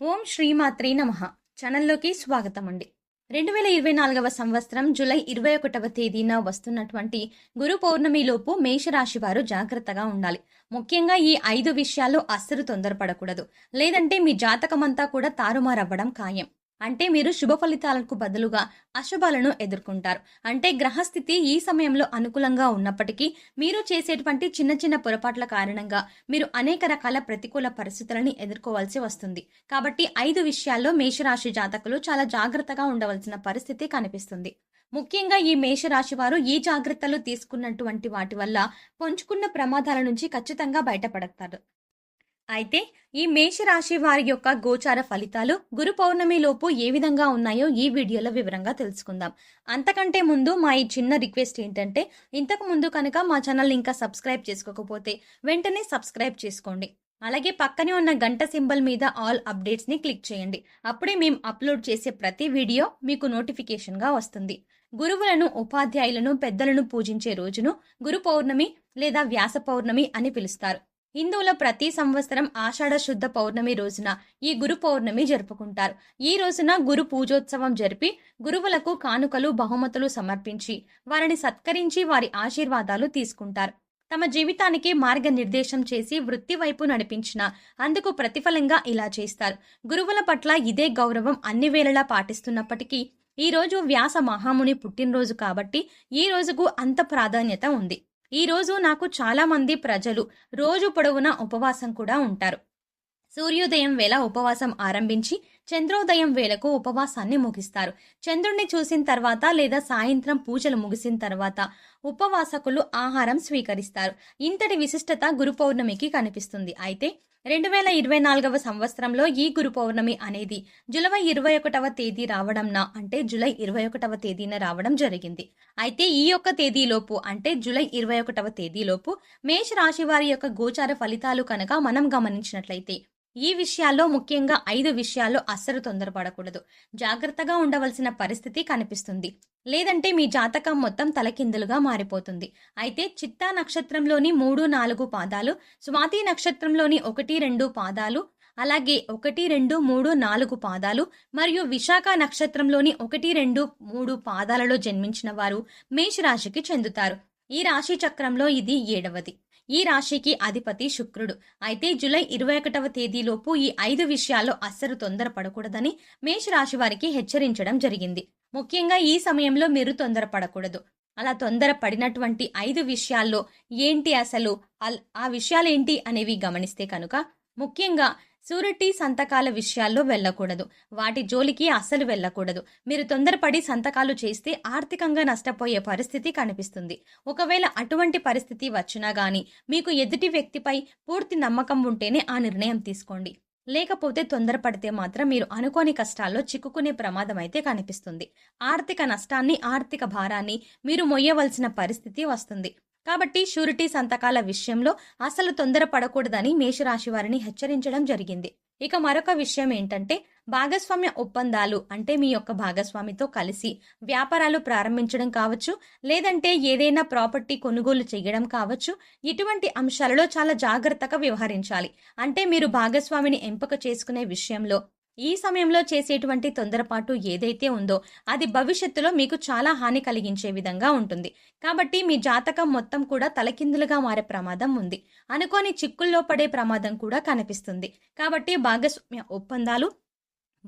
ఓం శ్రీమాత్రే నమః. ఛానల్లోకి స్వాగతం అండి. 2024వ సంవత్సరం జూలై 21వ తేదీన వస్తున్నటువంటి గురు పౌర్ణమిలోపు మేషరాశి వారు జాగ్రత్తగా ఉండాలి. ముఖ్యంగా ఈ 5 విషయాల్లో అస్సలు తొందరపడకూడదు. లేదంటే మీ జాతకమంతా కూడా తారుమారవ్వడం ఖాయం. అంటే మీరు శుభ ఫలితాలకు బదులుగా అశుభాలను ఎదుర్కొంటారు. అంటే గ్రహస్థితి ఈ సమయంలో అనుకూలంగా ఉన్నప్పటికీ మీరు చేసేటువంటి చిన్న చిన్న పొరపాట్ల కారణంగా మీరు అనేక రకాల ప్రతికూల పరిస్థితులని ఎదుర్కోవాల్సి వస్తుంది. కాబట్టి 5 విషయాల్లో మేషరాశి జాతకులు చాలా జాగ్రత్తగా ఉండవలసిన పరిస్థితి కనిపిస్తుంది. ముఖ్యంగా ఈ మేషరాశి వారు ఈ జాగ్రత్తలు తీసుకున్నటువంటి వాటి వల్ల పొంచుకున్న ప్రమాదాల నుంచి ఖచ్చితంగా బయటపడతారు. అయితే ఈ మేషరాశి వారి యొక్క గోచార ఫలితాలు గురు పౌర్ణమి లోపు ఏ విధంగా ఉన్నాయో ఈ వీడియోలో వివరంగా తెలుసుకుందాం. అంతకంటే ముందు మా ఈ చిన్న రిక్వెస్ట్ ఏంటంటే, ఇంతకు ముందు కనుక మా ఛానల్ ఇంకా సబ్స్క్రైబ్ చేసుకోకపోతే వెంటనే సబ్స్క్రైబ్ చేసుకోండి. అలాగే పక్కనే ఉన్న గంట సింబల్ మీద ఆల్ అప్డేట్స్ ని క్లిక్ చేయండి. అప్పుడే మేము అప్లోడ్ చేసే ప్రతి వీడియో మీకు నోటిఫికేషన్ గా వస్తుంది. గురువులను, ఉపాధ్యాయులను, పెద్దలను పూజించే రోజును గురు పౌర్ణమి లేదా వ్యాస పౌర్ణమి అని పిలుస్తారు. హిందువుల ప్రతి సంవత్సరం ఆషాఢ శుద్ధ పౌర్ణమి రోజున ఈ గురు పౌర్ణమి జరుపుకుంటారు. ఈ రోజున గురు పూజోత్సవం జరిపి గురువులకు కానుకలు, బహుమతులు సమర్పించి వారిని సత్కరించి వారి ఆశీర్వాదాలు తీసుకుంటారు. తమ జీవితానికి మార్గనిర్దేశం చేసి వృత్తి వైపు నడిపించిన అందుకు ప్రతిఫలంగా ఇలా చేస్తారు. గురువుల పట్ల ఇదే గౌరవం అన్ని వేళలా పాటిస్తున్నప్పటికీ ఈ రోజు వ్యాస మహాముని పుట్టినరోజు కాబట్టి ఈ రోజుకు అంత ప్రాధాన్యత ఉంది. ఈ రోజు నాకు చాలా మంది ప్రజలు రోజు పొడవునా ఉపవాసం కూడా ఉంటారు. సూర్యోదయం వేళ ఉపవాసం ఆరంభించి చంద్రోదయం వేళకు ఉపవాసాన్ని ముగిస్తారు. చంద్రుణ్ణి చూసిన తర్వాత లేదా సాయంత్రం పూజలు ముగిసిన తర్వాత ఉపవాసకులు ఆహారం స్వీకరిస్తారు. ఇంతటి విశిష్టత గురు పౌర్ణమికి కనిపిస్తుంది. అయితే 2024వ సంవత్సరంలో ఈ గురు పౌర్ణమి అనేది జూలై 21వ తేదీ అంటే జూలై 21వ తేదీన రావడం జరిగింది. అయితే ఈ యొక్క తేదీలోపు అంటే జూలై 21వ తేదీలోపు మేషరాశి వారి యొక్క గోచార ఫలితాలు కనుక మనం గమనించినట్లయితే ఈ విషయాల్లో ముఖ్యంగా 5 విషయాల్లో అస్సలు తొందరపడకూడదు. జాగ్రత్తగా ఉండవలసిన పరిస్థితి కనిపిస్తుంది. లేదంటే మీ జాతకం మొత్తం తలకిందులుగా మారిపోతుంది. అయితే చిత్తా నక్షత్రంలోని 3, 4 పాదాలు, స్వాతి నక్షత్రంలోని 1, 2 పాదాలు, అలాగే 1, 2, 3, 4 పాదాలు మరియు విశాఖ నక్షత్రంలోని 1, 2, 3 పాదాలలో జన్మించిన వారు మేషరాశికి చెందుతారు. ఈ రాశి చక్రంలో ఇది 7వది. ఈ రాశికి అధిపతి శుక్రుడు. అయితే జూలై 21వ తేదీలోపు ఈ 5 విషయాల్లో అస్సలు తొందరపడకూడదని మేషరాశి వారికి హెచ్చరించడం జరిగింది. ముఖ్యంగా ఈ సమయంలో మీరు తొందరపడకూడదు. అలా తొందరపడినటువంటి 5 విషయాల్లో ఏంటి అసలు, ఆ విషయాలేంటి అనేవి గమనిస్తే కనుక ముఖ్యంగా సూరిటీ సంతకాల విషయాల్లో వెళ్ళకూడదు. వాటి జోలికి అస్సలు వెళ్ళకూడదు. మీరు తొందరపడి సంతకాలు చేస్తే ఆర్థికంగా నష్టపోయే పరిస్థితి కనిపిస్తుంది. ఒకవేళ అటువంటి పరిస్థితి వచ్చినా గానీ మీకు ఎదుటి వ్యక్తిపై పూర్తి నమ్మకం ఉంటేనే ఆ నిర్ణయం తీసుకోండి. లేకపోతే తొందరపడితే మాత్రం మీరు అనుకోని కష్టాల్లో చిక్కుకునే ప్రమాదం అయితే కనిపిస్తుంది. ఆర్థిక నష్టాన్ని, ఆర్థిక భారాన్ని మీరు మొయ్యవలసిన పరిస్థితి వస్తుంది. కాబట్టి షూరిటీ సంతకాల విషయంలో అసలు తొందరపడకూడదని మేషరాశి వారిని హెచ్చరించడం జరిగింది. ఇక మరొక విషయం ఏంటంటే, భాగస్వామ్య ఒప్పందాలు అంటే మీ యొక్క భాగస్వామితో కలిసి వ్యాపారాలు ప్రారంభించడం కావచ్చు, లేదంటే ఏదైనా ప్రాపర్టీ కొనుగోలు చేయడం కావచ్చు. ఇటువంటి అంశాలలో చాలా జాగ్రత్తగా వ్యవహరించాలి. అంటే మీరు భాగస్వామిని ఎంపిక చేసుకునే విషయంలో ఈ సమయంలో చేసేటువంటి తొందరపాటు ఏదైతే ఉందో అది భవిష్యత్తులో మీకు చాలా హాని కలిగించే విధంగా ఉంటుంది. కాబట్టి మీ జాతకం మొత్తం కూడా తలకిందులుగా మారే ప్రమాదం ఉంది. అనుకోని చిక్కుల్లో పడే ప్రమాదం కూడా కనిపిస్తుంది. కాబట్టి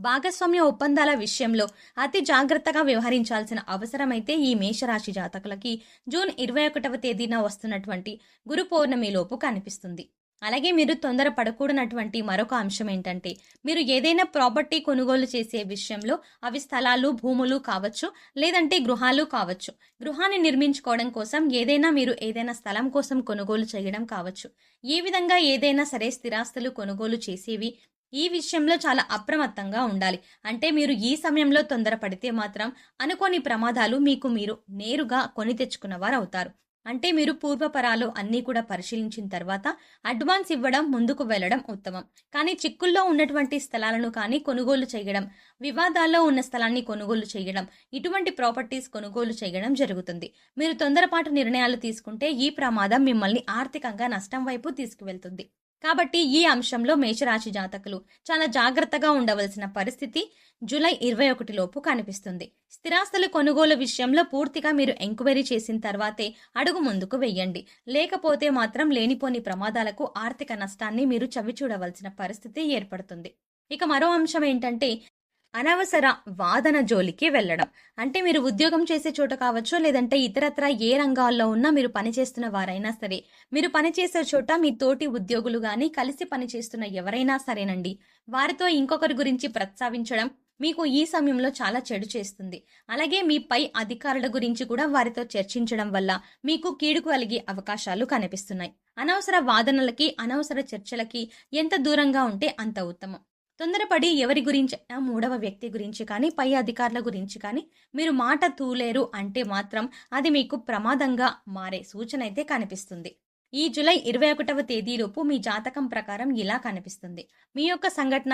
భాగస్వామ్య ఒప్పందాల విషయంలో అతి జాగ్రత్తగా వ్యవహరించాల్సిన అవసరమైతే ఈ మేషరాశి జాతకులకి జూన్ 21వ తేదీన వస్తున్నటువంటి గురు పౌర్ణమిలోపు కనిపిస్తుంది. అలాగే మీరు తొందరపడకూడనటువంటి మరొక అంశం ఏంటంటే, మీరు ఏదైనా ప్రాపర్టీ కొనుగోలు చేసే విషయంలో అవి స్థలాలు, భూములు కావచ్చు, లేదంటే గృహాలు కావచ్చు. గృహాన్ని నిర్మించుకోవడం కోసం మీరు ఏదైనా స్థలం కోసం కొనుగోలు చేయడం కావచ్చు. ఈ విధంగా ఏదైనా సరే స్థిరాస్తులు కొనుగోలు చేసేవి ఈ విషయంలో చాలా అప్రమత్తంగా ఉండాలి. అంటే మీరు ఈ సమయంలో తొందరపడితే మాత్రం అనుకోని ప్రమాదాలు మీకు మీరు నేరుగా కొని తెచ్చుకున్నవారు అవుతారు. అంటే మీరు పూర్వపరాలు అన్నీ కూడా పరిశీలించిన తర్వాత అడ్వాన్స్ ఇవ్వడం, ముందుకు వెళ్లడం ఉత్తమం. కానీ చిక్కుల్లో ఉన్నటువంటి స్థలాలను కానీ కొనుగోలు చేయడం, వివాదాల్లో ఉన్న స్థలాన్ని కొనుగోలు చేయడం, ఇటువంటి ప్రాపర్టీస్ కొనుగోలు చేయడం జరుగుతుంది. మీరు తొందరపాటు నిర్ణయాలు తీసుకుంటే ఈ ప్రమాదం మిమ్మల్ని ఆర్థికంగా నష్టం వైపు తీసుకువెళ్తుంది. కాబట్టి ఈ అంశంలో మేషరాశి జాతకులు చాలా జాగ్రత్తగా ఉండవలసిన పరిస్థితి జూలై 21 లోపు కనిపిస్తుంది. స్థిరాస్తుల కొనుగోలు విషయంలో పూర్తిగా మీరు ఎంక్వైరీ చేసిన తర్వాతే అడుగు ముందుకు వెయ్యండి. లేకపోతే మాత్రం లేనిపోని ప్రమాదాలకు, ఆర్థిక నష్టాన్ని మీరు చవిచూడవలసిన పరిస్థితి ఏర్పడుతుంది. ఇక మరో అంశం ఏంటంటే అనవసర వాదన జోలికి వెళ్ళడం. అంటే మీరు ఉద్యోగం చేసే చోట కావచ్చు, లేదంటే ఇతరత్రా ఏ రంగాల్లో ఉన్నా మీరు పనిచేస్తున్న వారైనా సరే, మీరు పనిచేసే చోట మీ తోటి ఉద్యోగులు గాని, కలిసి పనిచేస్తున్న ఎవరైనా సరేనండి, వారితో ఇంకొకరి గురించి ప్రస్తావించడం మీకు ఈ సమయంలో చాలా చెడు చేస్తుంది. అలాగే మీ పై అధికారుల గురించి కూడా వారితో చర్చించడం వల్ల మీకు కీడు కలిగే అవకాశాలు కనిపిస్తున్నాయి. అనవసర వాదనలకి, అనవసర చర్చలకి ఎంత దూరంగా ఉంటే అంత ఉత్తమం. తొందరపడి ఎవరి గురించి, మూడవ వ్యక్తి గురించి కానీ, పై అధికారుల గురించి కానీ మీరు మాట తూలేరు అంటే మాత్రం అది మీకు ప్రమాదంగా మారే సూచన అయితే కనిపిస్తుంది. ఈ జూలై 21వ తేదీలోపు మీ జాతకం ప్రకారం ఇలా కనిపిస్తుంది. మీ యొక్క సంఘటన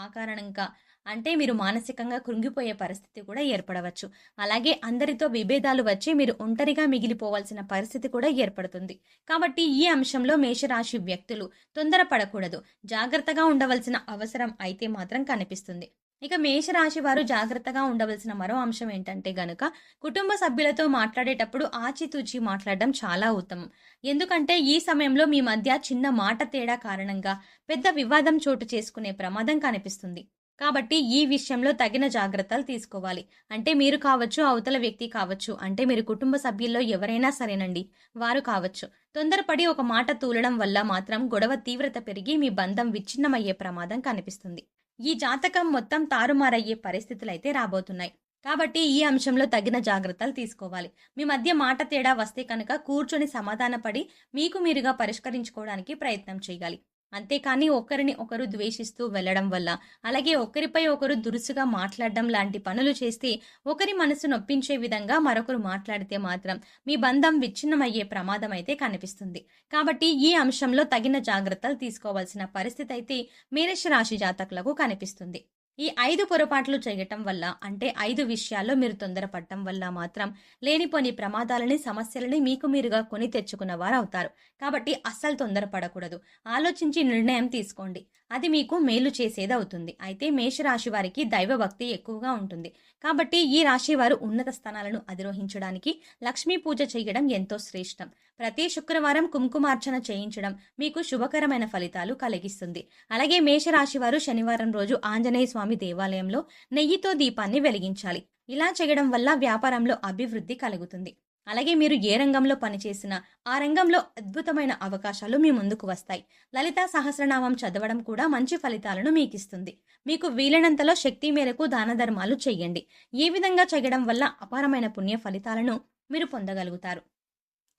ఆ కారణంగా అంటే మీరు మానసికంగా కృంగిపోయే పరిస్థితి కూడా ఏర్పడవచ్చు. అలాగే అందరితో విభేదాలు వచ్చి మీరు ఒంటరిగా మిగిలిపోవాల్సిన పరిస్థితి కూడా ఏర్పడుతుంది. కాబట్టి ఈ అంశంలో మేషరాశి వ్యక్తులు తొందరపడకూడదు. జాగ్రత్తగా ఉండవలసిన అవసరం అయితే మాత్రం కనిపిస్తుంది. ఇక మేషరాశి వారు జాగ్రత్తగా ఉండవలసిన మరో అంశం ఏంటంటే గనుక కుటుంబ సభ్యులతో మాట్లాడేటప్పుడు ఆచితూచి మాట్లాడడం చాలా ఉత్తమం. ఎందుకంటే ఈ సమయంలో మీ మధ్య చిన్న మాట తేడా కారణంగా పెద్ద వివాదం చోటు చేసుకునే ప్రమాదం కనిపిస్తుంది. కాబట్టి ఈ విషయంలో తగిన జాగ్రత్తలు తీసుకోవాలి. అంటే మీరు కావచ్చు, అవతల వ్యక్తి కావచ్చు, అంటే మీరు కుటుంబ సభ్యుల్లో ఎవరైనా సరేనండి, వారు కావచ్చు. తొందరపడి ఒక మాట తూలడం వల్ల మాత్రం గొడవ తీవ్రత పెరిగి మీ బంధం విచ్ఛిన్నమయ్యే ప్రమాదం కనిపిస్తుంది. ఈ జాతకం మొత్తం తారుమారయ్యే పరిస్థితులైతే రాబోతున్నాయి. కాబట్టి ఈ అంశంలో తగిన జాగ్రత్తలు తీసుకోవాలి. మీ మధ్య మాట తేడా వస్తే కనుక కూర్చొని సమాధానపడి మీకు మీరుగా పరిష్కరించుకోవడానికి ప్రయత్నం చేయాలి. అంతేకాని ఒకరిని ఒకరు ద్వేషిస్తూ వెళ్లడం వల్ల, అలాగే ఒకరిపై ఒకరు దురుసుగా మాట్లాడడం లాంటి పనులు చేస్తే, ఒకరి మనసు నొప్పించే విధంగా మరొకరు మాట్లాడితే మాత్రం మీ బంధం విచ్ఛిన్నమయ్యే ప్రమాదం అయితే కనిపిస్తుంది. కాబట్టి ఈ అంశంలో తగిన జాగ్రత్తలు తీసుకోవాల్సిన పరిస్థితి అయితే మేష రాశి జాతకులకు కనిపిస్తుంది. ఈ 5 పొరపాట్లు చేయటం వల్ల, అంటే 5 విషయాల్లో మీరు తొందరపడటం వల్ల మాత్రం లేనిపోని ప్రమాదాలని, సమస్యలని మీకు మీరుగా కొని తెచ్చుకున్న వారు అవుతారు. కాబట్టి అస్సలు తొందరపడకూడదు. ఆలోచించి నిర్ణయం తీసుకోండి. అది మీకు మేలు చేసేది అవుతుంది. అయితే మేషరాశి వారికి దైవభక్తి ఎక్కువగా ఉంటుంది. కాబట్టి ఈ రాశి వారు ఉన్నత స్థానాలను అధిరోహించడానికి లక్ష్మీ పూజ చేయడం ఎంతో శ్రేష్టం. ప్రతి శుక్రవారం కుంకుమార్చన చేయించడం మీకు శుభకరమైన ఫలితాలు కలిగిస్తుంది. అలాగే మేషరాశి వారు శనివారం రోజు ఆంజనేయ స్వామి దేవాలయంలో నెయ్యితో దీపాన్ని వెలిగించాలి. ఇలా చేయడం వల్ల వ్యాపారంలో అభివృద్ధి కలుగుతుంది. అలాగే మీరు ఏ రంగంలో పనిచేసినా ఆ రంగంలో అద్భుతమైన అవకాశాలు మీ ముందుకు వస్తాయి. లలితా సహస్రనామం చదవడం కూడా మంచి ఫలితాలను మీకిస్తుంది. మీకు వీలైనంతలో శక్తి మేరకు దాన ధర్మాలు చెయ్యండి. ఈ విధంగా చేయడం వల్ల అపారమైన పుణ్య ఫలితాలను మీరు పొందగలుగుతారు.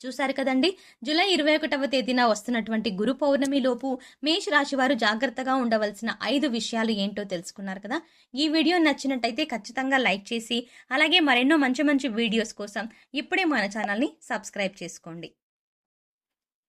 చూశారు కదండి, జూలై 21వ తేదీన వస్తున్నటువంటి గురు పౌర్ణమి లోపు మేష రాశి వారు జాగ్రత్తగా ఉండవలసిన 5 విషయాలు ఏంటో తెలుసుకున్నారు కదా. ఈ వీడియో నచ్చినట్టయితే ఖచ్చితంగా లైక్ చేసి, అలాగే మరెన్నో మంచి మంచి వీడియోస్ కోసం ఇప్పుడే మన ఛానల్ని సబ్స్క్రైబ్ చేసుకోండి.